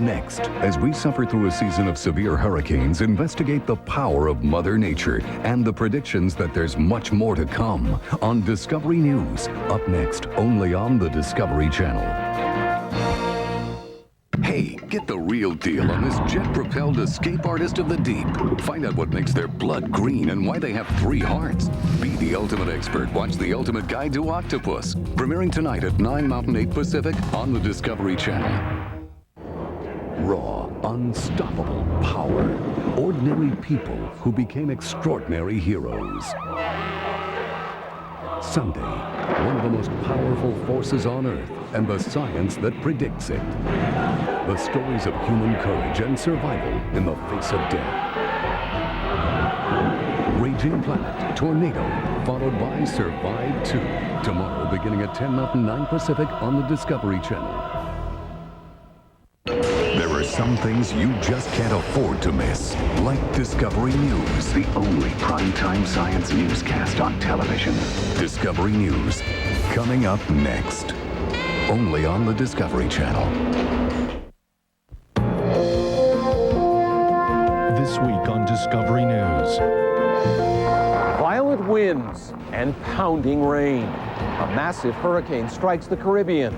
next, as we suffer through a season of severe hurricanes, investigate the power of Mother Nature and the predictions that there's much more to come on Discovery News. Up next, only on the Discovery Channel. Hey, get the real deal on this jet-propelled escape artist of the deep. Find out what makes their blood green and why they have 3 hearts. Be the ultimate expert. Watch The Ultimate Guide to Octopus. Premiering tonight at 9 Mountain, 8 Pacific on the Discovery Channel. Raw, unstoppable power. Ordinary people who became extraordinary heroes. Sunday, one of the most powerful forces on Earth and the science that predicts it. The stories of human courage and survival in the face of death. Raging Planet, Tornado, followed by Survive 2. Tomorrow, beginning at 10 Mountain, 9 Pacific on the Discovery Channel. There are some things you just can't afford to miss, like Discovery News, the only primetime science newscast on television. Discovery News, coming up next, only on the Discovery Channel. This week on Discovery News. Violent winds and pounding rain. A massive hurricane strikes the Caribbean.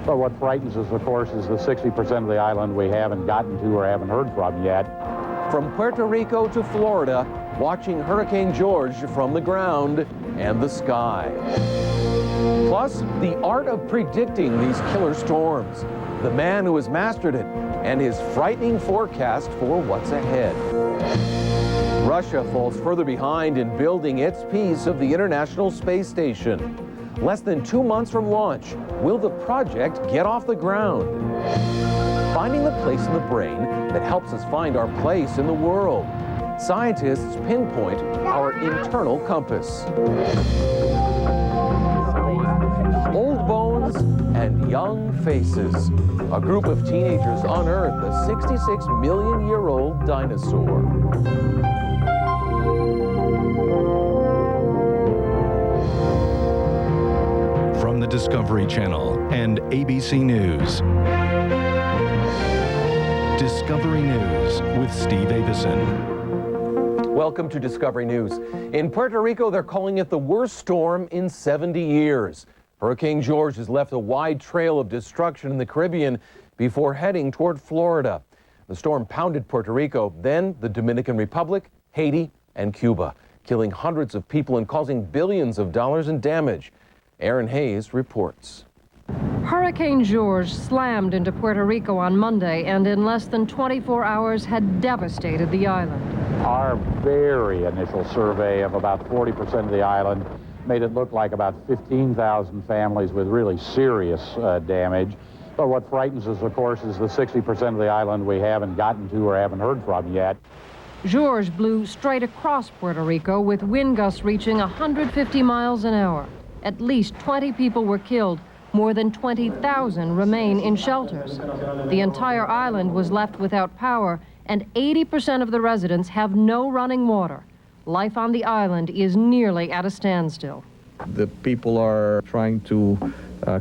But what frightens us, of course, is the 60% of the island we haven't gotten to or haven't heard from yet. From Puerto Rico to Florida, watching Hurricane George from the ground and the sky. Plus, the art of predicting these killer storms. The man who has mastered it and his frightening forecast for what's ahead. Russia falls further behind in building its piece of the International Space Station. Less than 2 months from launch, will the project get off the ground? Finding the place in the brain that helps us find our place in the world. Scientists pinpoint our internal compass. Old bones and young faces. A group of teenagers unearth a 66-million-year-old dinosaur. From the Discovery Channel and ABC News. Discovery News with Steve Avison. Welcome to Discovery News. In Puerto Rico, they're calling it the worst storm in 70 years. Hurricane George has left a wide trail of destruction in the Caribbean before heading toward Florida. The storm pounded Puerto Rico, then the Dominican Republic, Haiti, and Cuba, killing hundreds of people and causing billions of dollars in damage. Aaron Hayes reports. Hurricane George slammed into Puerto Rico on Monday and in less than 24 hours had devastated the island. Our very initial survey of about 40% of the island made it look like about 15,000 families with really serious damage. But what frightens us, of course, is the 60% of the island we haven't gotten to or haven't heard from yet. George blew straight across Puerto Rico with wind gusts reaching 150 miles an hour. At least 20 people were killed. More than 20,000 remain in shelters. The entire island was left without power, and 80% of the residents have no running water. Life on the island is nearly at a standstill. The people are trying to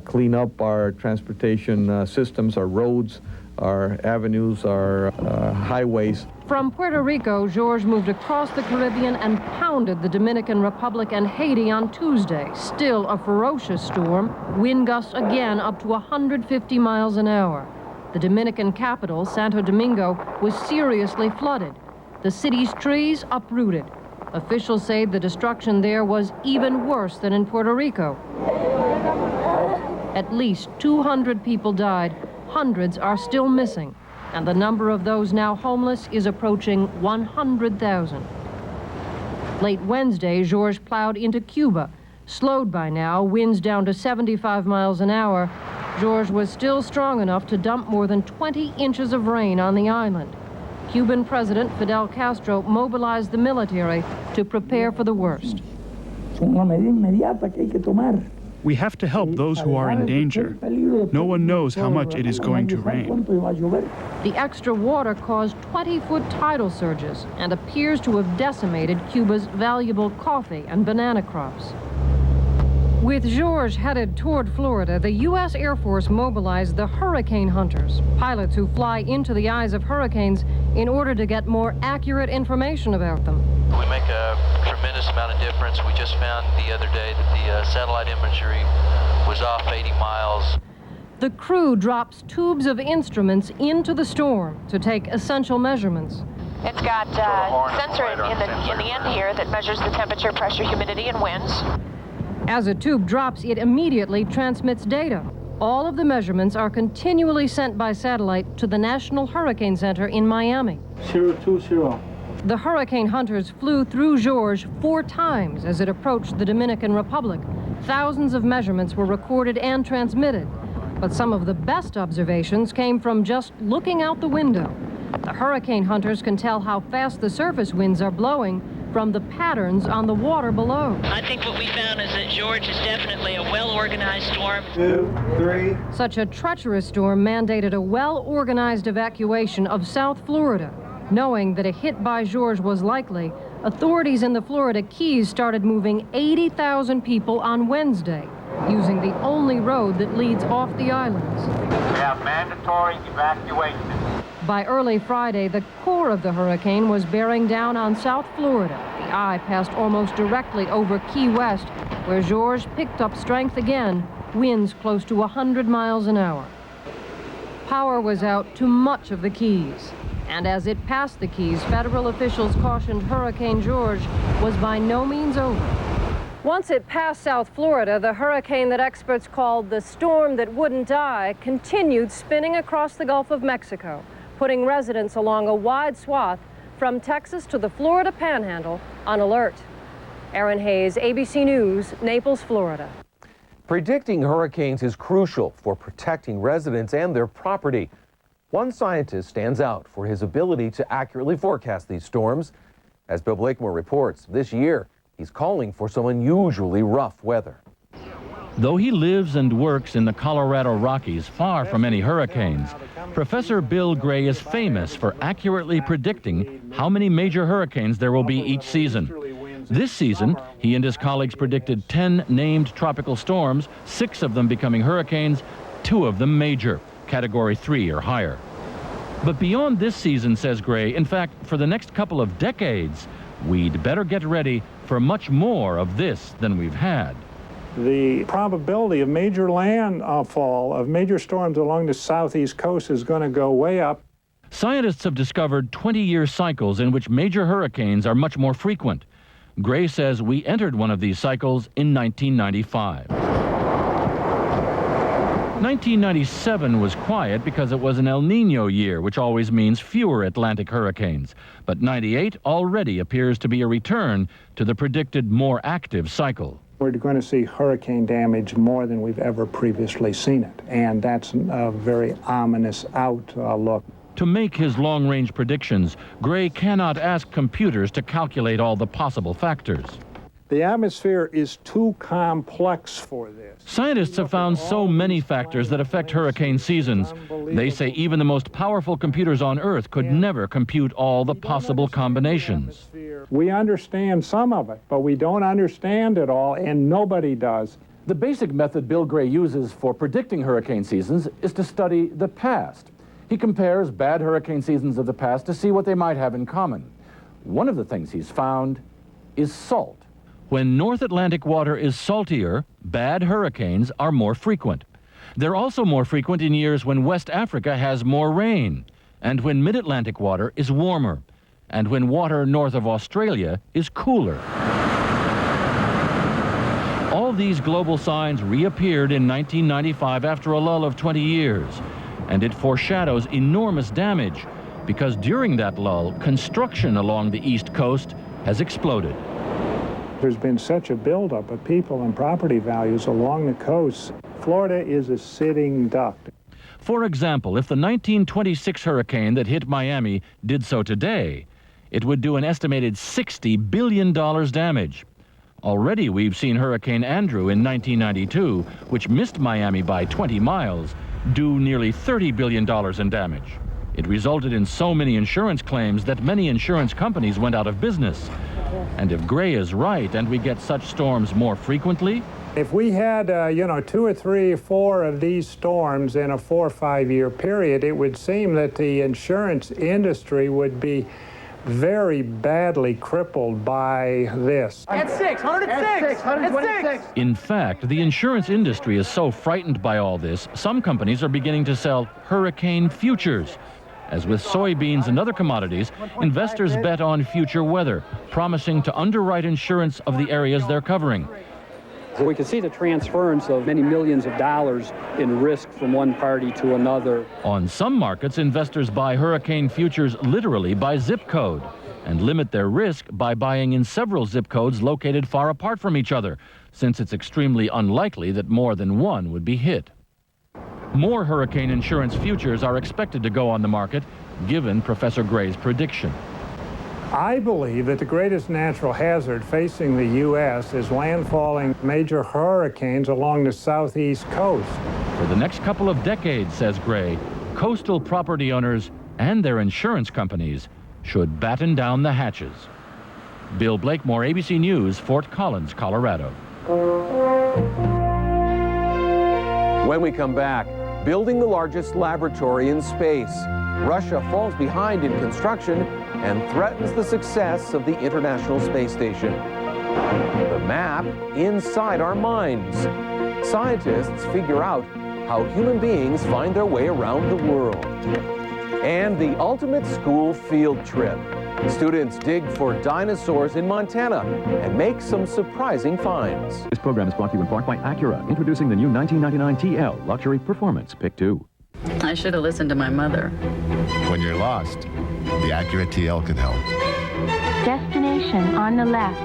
clean up our transportation systems, our roads, our avenues, our highways. From Puerto Rico, George moved across the Caribbean and pounded the Dominican Republic and Haiti on Tuesday. Still a ferocious storm, wind gusts again up to 150 miles an hour. The Dominican capital, Santo Domingo, was seriously flooded. The city's trees uprooted. Officials say the destruction there was even worse than in Puerto Rico. At least 200 people died. Hundreds are still missing, and the number of those now homeless is approaching 100,000. Late Wednesday, George plowed into Cuba. Slowed by now, winds down to 75 miles an hour, George was still strong enough to dump more than 20 inches of rain on the island. Cuban President Fidel Castro mobilized the military to prepare for the worst. We have to help those who are in danger. No one knows how much it is going to rain. The extra water caused 20-foot tidal surges and appears to have decimated Cuba's valuable coffee and banana crops. With George headed toward Florida, the U.S. Air Force mobilized the hurricane hunters, pilots who fly into the eyes of hurricanes in order to get more accurate information about them. We make a tremendous amount of difference. We just found the other day that the satellite imagery was off 80 miles. The crew drops tubes of instruments into the storm to take essential measurements. It's got a sensor in the end here that measures the temperature, pressure, humidity, and winds. As a tube drops, it immediately transmits data. All of the measurements are continually sent by satellite to the National Hurricane Center in Miami. 020. The hurricane hunters flew through George 4 times as it approached the Dominican Republic. Thousands of measurements were recorded and transmitted, but some of the best observations came from just looking out the window. The hurricane hunters can tell how fast the surface winds are blowing from the patterns on the water below. I think what we found is that George is definitely a well-organized storm. 2, 3. Such a treacherous storm mandated a well-organized evacuation of South Florida. Knowing that a hit by George was likely, authorities in the Florida Keys started moving 80,000 people on Wednesday, using the only road that leads off the islands. We have mandatory evacuation. By early Friday, the core of the hurricane was bearing down on South Florida. The eye passed almost directly over Key West, where George picked up strength again, winds close to 100 miles an hour. Power was out to much of the Keys. And as it passed the Keys, federal officials cautioned Hurricane George was by no means over. Once it passed South Florida, the hurricane that experts called the storm that wouldn't die continued spinning across the Gulf of Mexico, putting residents along a wide swath from Texas to the Florida Panhandle on alert. Erin Hayes, ABC News, Naples, Florida. Predicting hurricanes is crucial for protecting residents and their property. One scientist stands out for his ability to accurately forecast these storms. As Bill Blakemore reports, this year he's calling for some unusually rough weather. Though he lives and works in the Colorado Rockies, far from any hurricanes, Professor Bill Gray is famous for accurately predicting how many major hurricanes there will be each season. This season, he and his colleagues predicted 10 named tropical storms, 6 of them becoming hurricanes, 2 of them major, Category 3 or higher. But beyond this season, says Gray, in fact, for the next couple of decades, we'd better get ready for much more of this than we've had. The probability of major landfall of major storms along the southeast coast is going to go way up. Scientists have discovered 20-year cycles in which major hurricanes are much more frequent. Gray says we entered one of these cycles in 1995. 1997 was quiet because it was an El Nino year, which always means fewer Atlantic hurricanes. But 98 already appears to be a return to the predicted more active cycle. We're going to see hurricane damage more than we've ever previously seen it, and that's a very ominous outlook. To make his long-range predictions, Gray cannot ask computers to calculate all the possible factors. The atmosphere is too complex for this. Scientists have found so many factors that affect hurricane seasons. They say even the most powerful computers on Earth could never compute all the possible combinations. We understand some of it, but we don't understand it all, and nobody does. The basic method Bill Gray uses for predicting hurricane seasons is to study the past. He compares bad hurricane seasons of the past to see what they might have in common. One of the things he's found is salt. When North Atlantic water is saltier, bad hurricanes are more frequent. They're also more frequent in years when West Africa has more rain, and when Mid-Atlantic water is warmer, and when water north of Australia is cooler. All these global signs reappeared in 1995 after a lull of 20 years, and it foreshadows enormous damage because during that lull, construction along the East Coast has exploded. There's been such a buildup of people and property values along the coast. Florida is a sitting duck. For example, if the 1926 hurricane that hit Miami did so today, it would do an estimated $60 billion damage. Already we've seen Hurricane Andrew in 1992, which missed Miami by 20 miles, do nearly $30 billion in damage. It resulted in so many insurance claims that many insurance companies went out of business. And if Gray is right and we get such storms more frequently, if we had, 2 or 3 or 4 of these storms in a 4 or 5 year period, it would seem that the insurance industry would be very badly crippled by this. At 6, 106, 126. In fact, the insurance industry is so frightened by all this, some companies are beginning to sell hurricane futures. As with soybeans and other commodities, investors bet on future weather, promising to underwrite insurance of the areas they're covering. We can see the transference of many millions of dollars in risk from one party to another. On some markets, investors buy hurricane futures literally by zip code and limit their risk by buying in several zip codes located far apart from each other, since it's extremely unlikely that more than one would be hit. More hurricane insurance futures are expected to go on the market, given Professor Gray's prediction. I believe that the greatest natural hazard facing the U.S. is landfalling major hurricanes along the southeast coast. For the next couple of decades, says Gray, coastal property owners and their insurance companies should batten down the hatches. Bill Blakemore, ABC News, Fort Collins, Colorado. When we come back, building the largest laboratory in space. Russia falls behind in construction and threatens the success of the International Space Station. The map inside our minds. Scientists figure out how human beings find their way around the world. And the ultimate school field trip. Students dig for dinosaurs in Montana and make some surprising finds. This program is brought to you in part by Acura, introducing the new 1999 TL Luxury Performance Pick 2. I should have listened to my mother. When you're lost, the Acura TL can help. Destination on the left.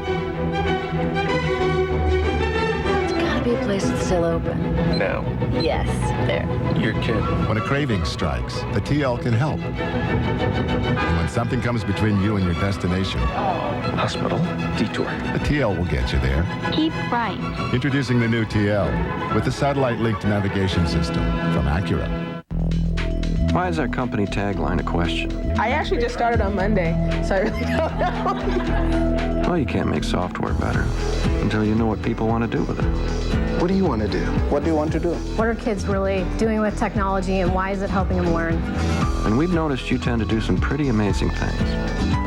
There's gotta be a place that's still open. Now. Yes, there. Your kid. When a craving strikes, the TL can help. And when something comes between you and your destination, hospital, detour, the TL will get you there. Keep right. Introducing the new TL with the satellite-linked navigation system from Acura. Why is our company tagline a question? I actually just started on Monday, so I really don't know. Well, you can't make software better until you know what people want to do with it. What do you want to do? What do you want to do? What are kids really doing with technology, and why is it helping them learn? And we've noticed you tend to do some pretty amazing things.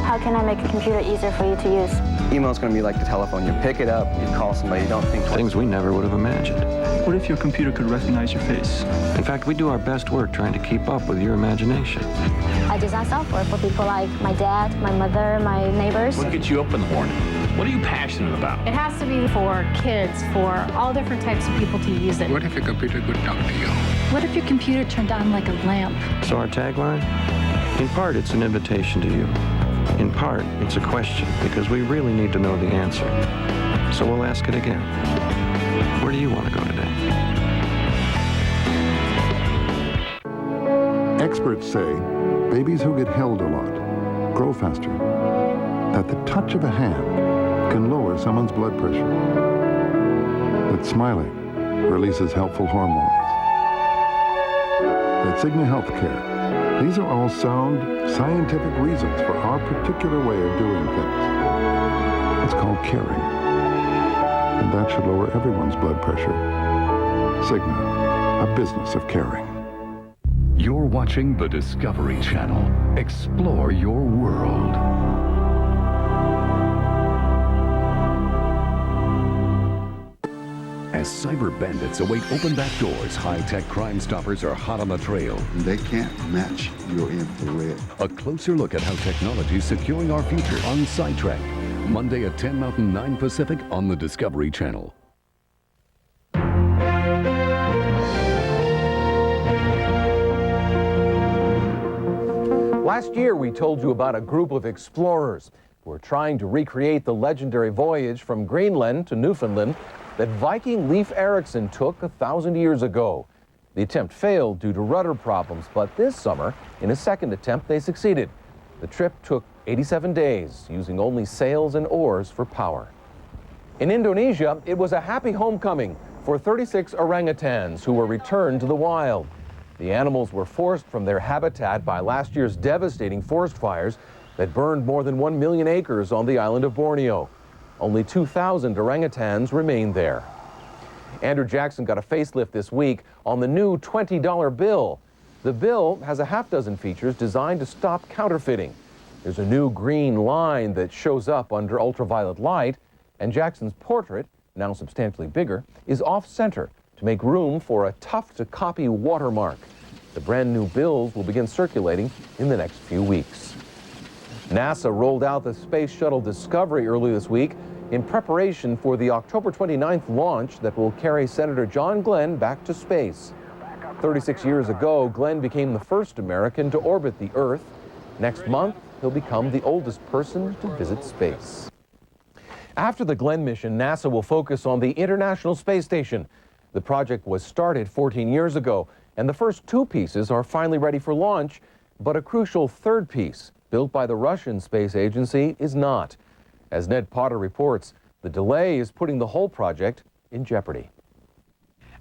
How can I make a computer easier for you to use? Email's going to be like the telephone. You pick it up, you call somebody, you don't think twice. Things we never would have imagined. What if your computer could recognize your face? In fact, we do our best work trying to keep up with your imagination. I design software for people like my dad, my mother, my neighbors. What gets you up in the morning? What are you passionate about? It has to be for kids, for all different types of people to use it. What if your computer could talk to you? What if your computer turned on like a lamp? So our tagline? In part, it's an invitation to you. In part, it's a question, because we really need to know the answer. So we'll ask it again. Where do you want to go today? Experts say babies who get held a lot grow faster. That the touch of a hand can lower someone's blood pressure. That smiling releases helpful hormones. That Cigna Healthcare. These are all sound, scientific reasons for our particular way of doing things. It's called caring. And that should lower everyone's blood pressure. Cigna, a business of caring. You're watching the Discovery Channel. Explore your world. As cyber bandits await open back doors, high-tech Crime Stoppers are hot on the trail. They can't match your infrared. A closer look at how technology is securing our future on Sidetrack. Monday at 10 Mountain, 9 Pacific on the Discovery Channel. Last year, we told you about a group of explorers who are trying to recreate the legendary voyage from Greenland to Newfoundland that Viking Leif Erikson took 1,000 years ago. The attempt failed due to rudder problems, but this summer, in a second attempt, they succeeded. The trip took 87 days, using only sails and oars for power. In Indonesia, it was a happy homecoming for 36 orangutans who were returned to the wild. The animals were forced from their habitat by last year's devastating forest fires that burned more than 1 million acres on the island of Borneo. Only 2,000 orangutans remain there. Andrew Jackson got a facelift this week on the new $20 bill. The bill has a half dozen features designed to stop counterfeiting. There's a new green line that shows up under ultraviolet light, and Jackson's portrait, now substantially bigger, is off-center to make room for a tough-to-copy watermark. The brand new bills will begin circulating in the next few weeks. NASA rolled out the Space Shuttle Discovery early this week in preparation for the October 29th launch that will carry Senator John Glenn back to space. 36 years ago, Glenn became the first American to orbit the Earth. Next month, he'll become the oldest person to visit space. After the Glenn mission, NASA will focus on the International Space Station. The project was started 14 years ago, and the first two pieces are finally ready for launch, but a crucial third piece, built by the Russian Space Agency, is not. As Ned Potter reports, the delay is putting the whole project in jeopardy.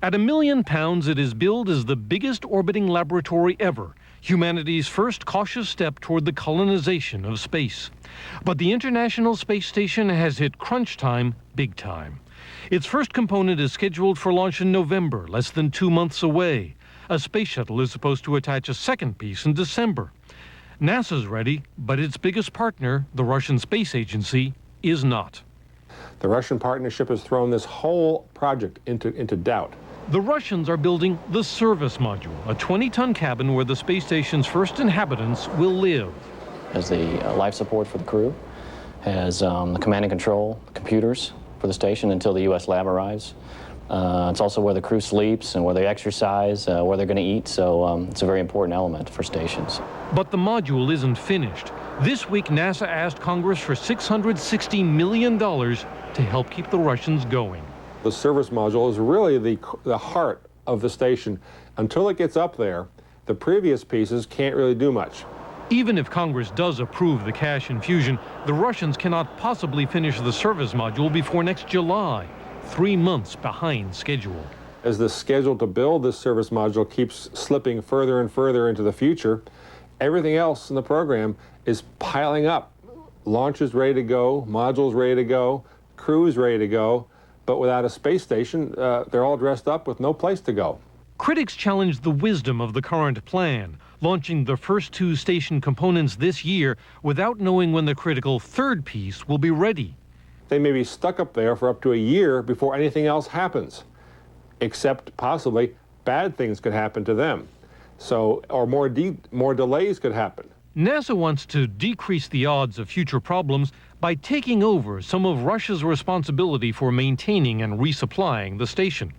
At £1 million, it is billed as the biggest orbiting laboratory ever, humanity's first cautious step toward the colonization of space. But the International Space Station has hit crunch time big time. Its first component is scheduled for launch in November, less than 2 months away. A space shuttle is supposed to attach a second piece in December. NASA's ready, but its biggest partner, the Russian Space Agency, is not. The Russian partnership has thrown this whole project into doubt. The Russians are building the service module, a 20-ton cabin where the space station's first inhabitants will live. Has the life support for the crew, has the command and control computers for the station until the U.S. lab arrives. It's also where the crew sleeps and where they exercise, where they're going to eat, so it's a very important element for stations. But the module isn't finished. This week, NASA asked Congress for $660 million to help keep the Russians going. The service module is really the heart of the station. Until it gets up there, the previous pieces can't really do much. Even if Congress does approve the cash infusion, the Russians cannot possibly finish the service module before next July, 3 months behind schedule. As the schedule to build this service module keeps slipping further and further into the future, everything else in the program is piling up. Launch is ready to go, modules ready to go, crews ready to go, but without a space station, they're all dressed up with no place to go. Critics challenge the wisdom of the current plan, launching the first 2 station components this year without knowing when the critical third piece will be ready. They may be stuck up there for up to a year before anything else happens, except possibly bad things could happen to them. So, or more delays could happen. NASA wants to decrease the odds of future problems by taking over some of Russia's responsibility for maintaining and resupplying the station.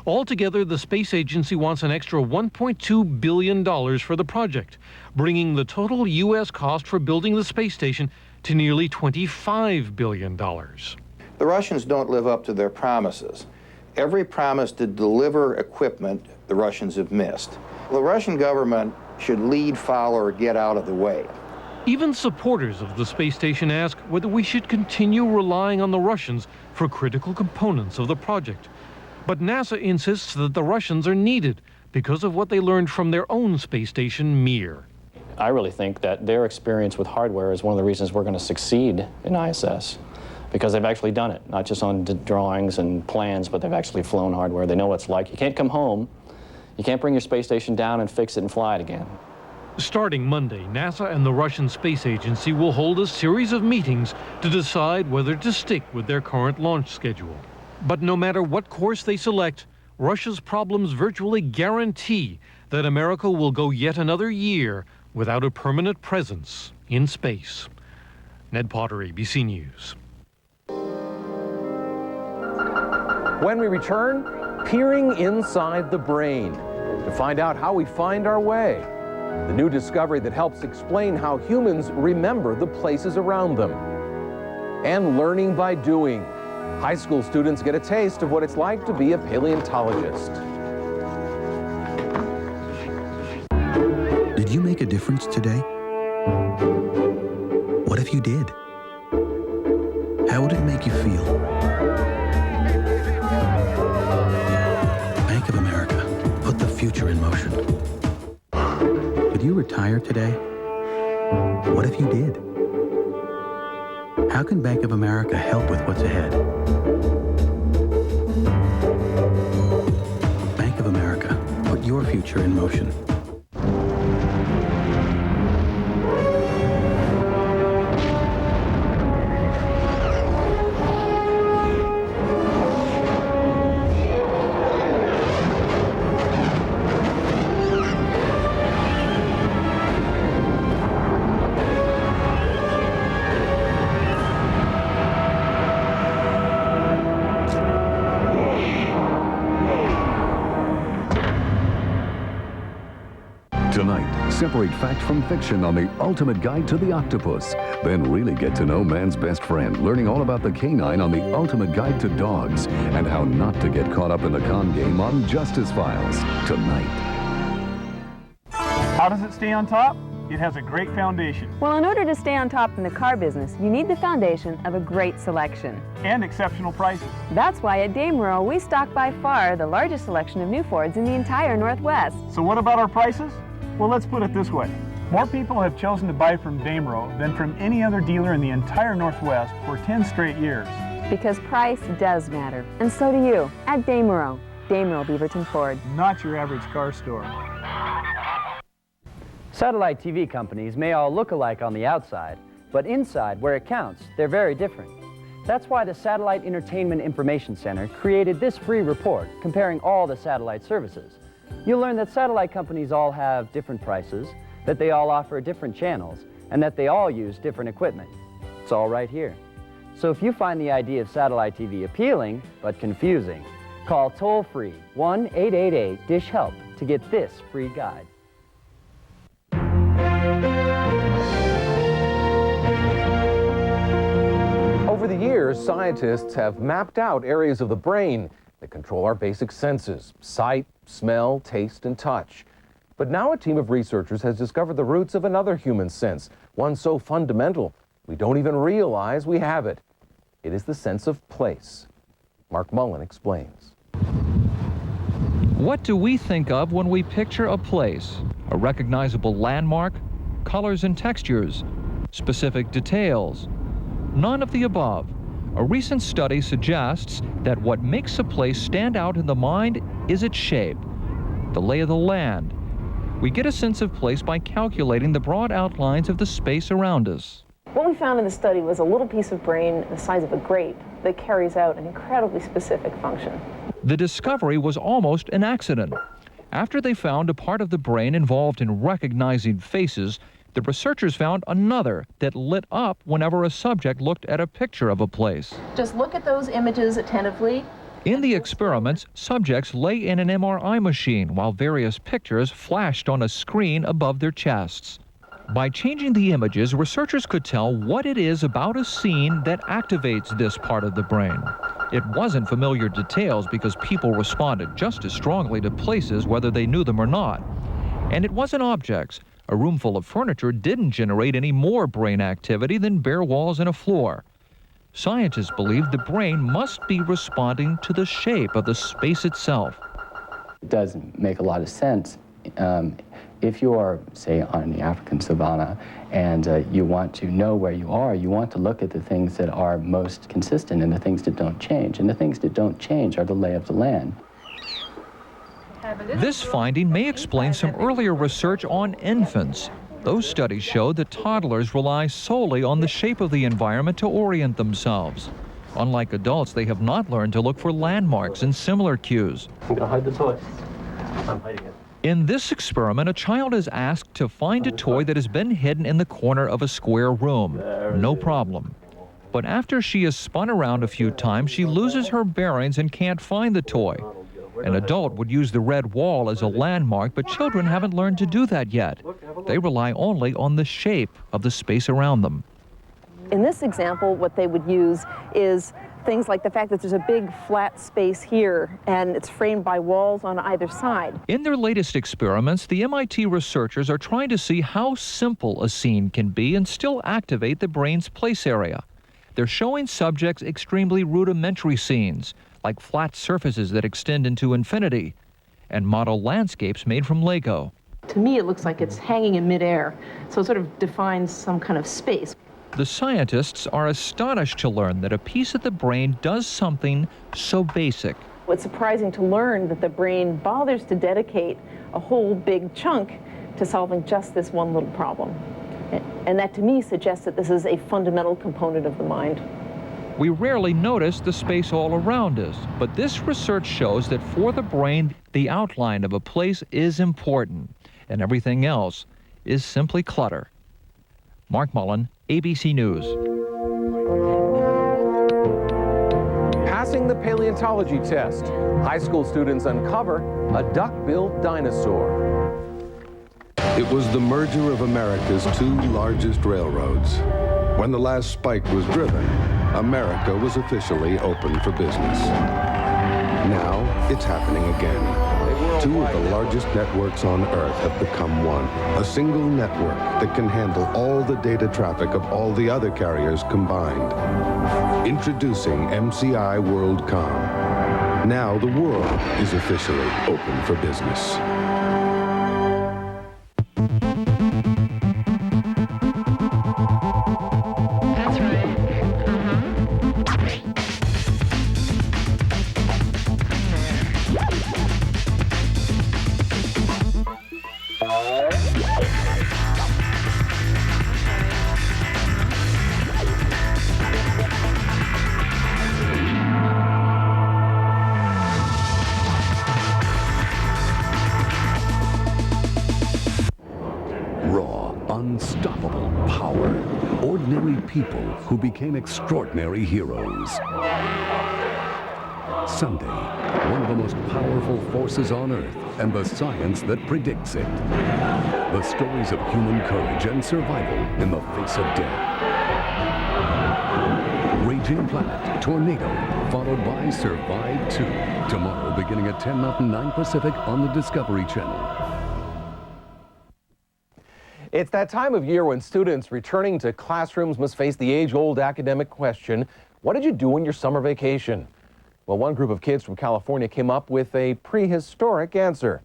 Altogether, the space agency wants an extra $1.2 billion for the project, bringing the total U.S. cost for building the space station to nearly $25 billion. The Russians don't live up to their promises. Every promise to deliver equipment, the Russians have missed. The Russian government should lead, follow, or get out of the way. Even supporters of the space station ask whether we should continue relying on the Russians for critical components of the project. But NASA insists that the Russians are needed because of what they learned from their own space station, Mir. I really think that their experience with hardware is one of the reasons we're going to succeed in ISS, because they've actually done it, not just on drawings and plans, but they've actually flown hardware. They know what it's like. You can't come home, you can't bring your space station down and fix it and fly it again. Starting Monday, NASA and the Russian Space Agency will hold a series of meetings to decide whether to stick with their current launch schedule. But no matter what course they select, Russia's problems virtually guarantee that America will go yet another year without a permanent presence in space. Ned Potter, ABC News. When we return, peering inside the brain to find out how we find our way. The new discovery that helps explain how humans remember the places around them. And learning by doing. High school students get a taste of what it's like to be a paleontologist. Did you make a difference today? What if you did? How would it make you feel? Bank of America. Put the future in motion. Could you retire today? What if you did? How can Bank of America help with what's ahead? Bank of America, put your future in motion. Tonight, separate fact from fiction on the ultimate guide to the octopus. Then really get to know man's best friend, learning all about the canine on the ultimate guide to dogs and how not to get caught up in the con game on Justice Files. Tonight. How does it stay on top? It has a great foundation. Well, in order to stay on top in the car business, you need the foundation of a great selection. And exceptional prices. That's why at Daimero, we stock by far the largest selection of new Fords in the entire Northwest. So what about our prices? Well, let's put it this way. More people have chosen to buy from Daimero than from any other dealer in the entire Northwest for 10 straight years. Because price does matter, and so do you at Daimero. Daimero Beaverton Ford. Not your average car store. Satellite TV companies may all look alike on the outside, but inside, where it counts, they're very different. That's why the Satellite Entertainment Information Center created this free report comparing all the satellite services. You'll learn that satellite companies all have different prices, that they all offer different channels, and that they all use different equipment. It's all right here. So if you find the idea of satellite TV appealing, but confusing, call toll-free 1-888-DISH-HELP to get this free guide. Over the years, scientists have mapped out areas of the brain that control our basic senses: sight, smell, taste, and touch. But now a team of researchers has discovered the roots of another human sense, one so fundamental we don't even realize we have it. It is the sense of place. Mark Mullen explains. What do we think of when we picture a place? A recognizable landmark? Colors and textures? Specific details? None of the above. A recent study suggests that what makes a place stand out in the mind is its shape, the lay of the land. We get a sense of place by calculating the broad outlines of the space around us. What we found in the study was a little piece of brain the size of a grape that carries out an incredibly specific function. The discovery was almost an accident. After they found a part of the brain involved in recognizing faces, the researchers found another that lit up whenever a subject looked at a picture of a place. Just look at those images attentively. In the experiments, subjects lay in an MRI machine while various pictures flashed on a screen above their chests. By changing the images, researchers could tell what it is about a scene that activates this part of the brain. It wasn't familiar details because people responded just as strongly to places whether they knew them or not. And it wasn't objects. A room full of furniture didn't generate any more brain activity than bare walls and a floor. Scientists believe the brain must be responding to the shape of the space itself. It does make a lot of sense. If you are, say, on the African savanna and you want to know where you are, you want to look at the things that are most consistent and the things that don't change. And the things that don't change are the lay of the land. This finding may explain some earlier research on infants. Those studies showed that toddlers rely solely on the shape of the environment to orient themselves. Unlike adults, they have not learned to look for landmarks and similar cues. I'm gonna hide the toy. I'm hiding it. In this experiment, a child is asked to find a toy that has been hidden in the corner of a square room. No problem. But after she is spun around a few times, she loses her bearings and can't find the toy. An adult would use the red wall as a landmark, but children haven't learned to do that yet. They rely only on the shape of the space around them. In this example, what they would use is things like the fact that there's a big flat space here and it's framed by walls on either side. In their latest experiments, the MIT researchers are trying to see how simple a scene can be and still activate the brain's place area. They're showing subjects extremely rudimentary scenes, like flat surfaces that extend into infinity, and model landscapes made from Lego. To me, it looks like it's hanging in midair, so it sort of defines some kind of space. The scientists are astonished to learn that a piece of the brain does something so basic. It's surprising to learn that the brain bothers to dedicate a whole big chunk to solving just this one little problem. And that, to me, suggests that this is a fundamental component of the mind. We rarely notice the space all around us, but this research shows that for the brain, the outline of a place is important, and everything else is simply clutter. Mark Mullen, ABC News. Passing the paleontology test, high school students uncover a duck-billed dinosaur. It was the merger of America's two largest railroads. When the last spike was driven, America was officially open for business. Now, it's happening again. Two of the largest networks on Earth have become one. A single network that can handle all the data traffic of all the other carriers combined. Introducing MCI WorldCom. Now the world is officially open for business. Unstoppable power. Ordinary people who became extraordinary heroes. Someday, one of the most powerful forces on Earth and the science that predicts it. The stories of human courage and survival in the face of death. Raging Planet, Tornado, followed by Survive 2. Tomorrow, beginning at 10 Mountain, 9 Pacific on the Discovery Channel. It's that time of year when students returning to classrooms must face the age-old academic question, what did you do on your summer vacation? Well, one group of kids from California came up with a prehistoric answer.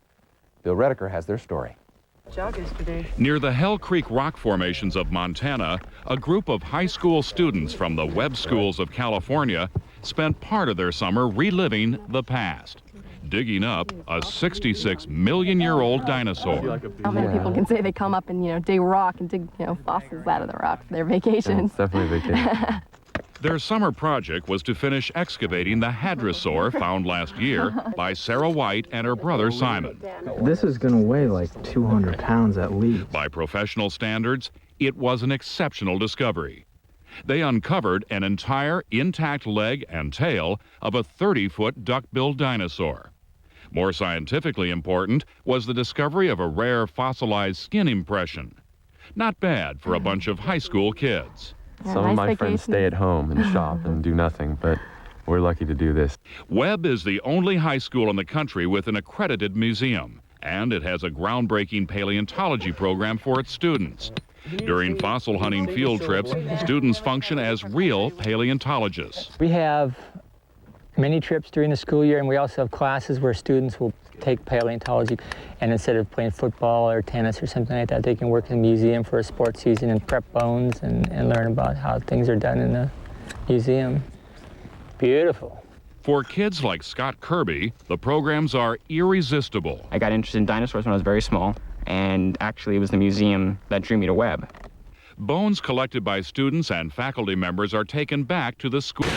Bill Redeker has their story. Near the Hell Creek rock formations of Montana, a group of high school students from the Webb Schools of California spent part of their summer reliving the past, digging up a 66-million-year-old dinosaur. How many people can say they come up and, dig rock and dig, fossils out of the rock for their vacations? It's definitely a vacation. Their summer project was to finish excavating the hadrosaur found last year by Sarah White and her brother Simon. This is going to weigh like 200 pounds at least. By professional standards, it was an exceptional discovery. They uncovered an entire intact leg and tail of a 30-foot duck-billed dinosaur. More scientifically important was the discovery of a rare fossilized skin impression. Not bad for a bunch of high school kids. Some of my friends stay at home and shop and do nothing, but we're lucky to do this. Webb is the only high school in the country with an accredited museum, and it has a groundbreaking paleontology program for its students. During fossil hunting field trips, students function as real paleontologists. We have many trips during the school year, and we also have classes where students will take paleontology, and instead of playing football or tennis or something like that, they can work in the museum for a sports season and prep bones and learn about how things are done in the museum. Beautiful. For kids like Scott Kirby, the programs are irresistible. I got interested in dinosaurs when I was very small, and actually it was the museum that drew me to Webb. Bones collected by students and faculty members are taken back to the school.